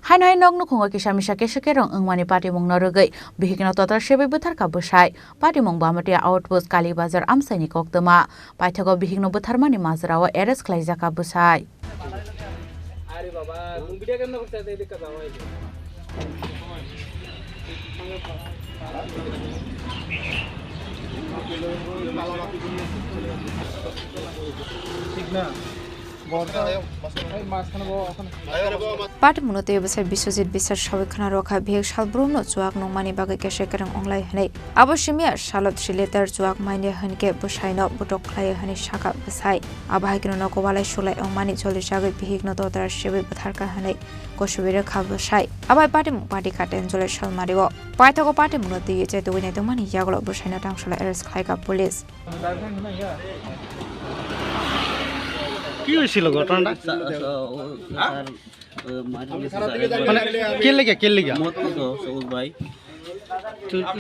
Hai nok nukhunga kisamisha keshakerong angmani party mong norogei Bihikno totar shebe Bwtharka Bwsai party mong bamatia outpost Kali Bazar amsaini koktama paithago Bihikno Bwtharmani Majrao arrest Khalaijakha Bwsai अरे बाबा तुम video करना पड़ता है दिक्कत आ रही है ठीक ना Party munote Bwsai Biswajit Biswas Shabikana Rokha Bhek Shalbrumno Chuak Nongmani Bagai Keshekerang Onglai Hane Aboshimia Shalot Shileter Chuak Mine Hanke Bwsai no Butok Klai Hani Shaka Bwsai Abahikno Nokovalai Shulai Ongmani Choli Shagai Bihikno Totar Shebe Bwtharka Hane Koshubire Kha Bwsai Abai Party Katen Jole Shalmariwo Paithago Party munote Yeche to Wine Domani Yaglo Bwsai no Tangshala arrest Khlaika police কি হয়েছিল ঘটনাটা মানে কে লেগে মত তো সবুজ ভাই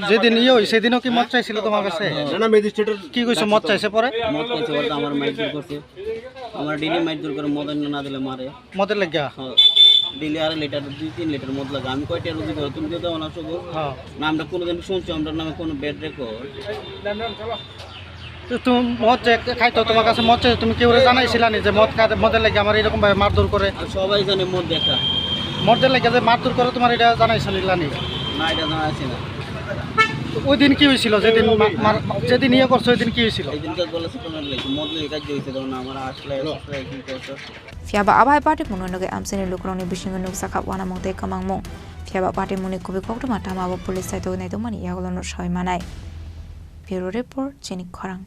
যেদিন সেদিনও কি মত চাইছিল তোমার কাছে না ম্যাজিস্ট্রেটের কি কইছো মত চাইছে পরে মত চাইছে বলতে আমার মাইক দূর করছে আমার ডেলি মাইক দূর করে মদ না দিলে মারে মদের লাগা ডেলি আর লিটার 2-3 লিটার মদ লাগা আমি কয়টা রুজি করে তুমি তো দাও না সবুজ হ্যাঁ না আমরা কোনোদিন শুনছি আমরা নামে কোনো ব্যাড রেকর্ড তুমি মদ খাইতো তোমার কাছে মদ চাই তুমি কেউ জানাইছিলা নি যে মদ খাইতে মদের লাগে আমার এরকম ভাবে মারধর করে সবাই জানে মদ দেখা মদের লাগে যে মারধর করে তোমার এটা জানাইছিলা নি না এটা জানাইছি না ওই দিন কি হয়েছিল যেদিন ইয়ে করছো ওই দিন কি হয়েছিল এই দিনটা বলেছে তোমার লাগে মদ লাগে কাজ হইছে তখন আমার আসলে কি করছো Fiaba Abai Party munoge amsini lukroni bishingo nuk sakap wana mongte kamangmong Fiaba Party muni kubi kokto matama abo police saito nei domani yagolono shoy manai Bureau Report Chini Khorang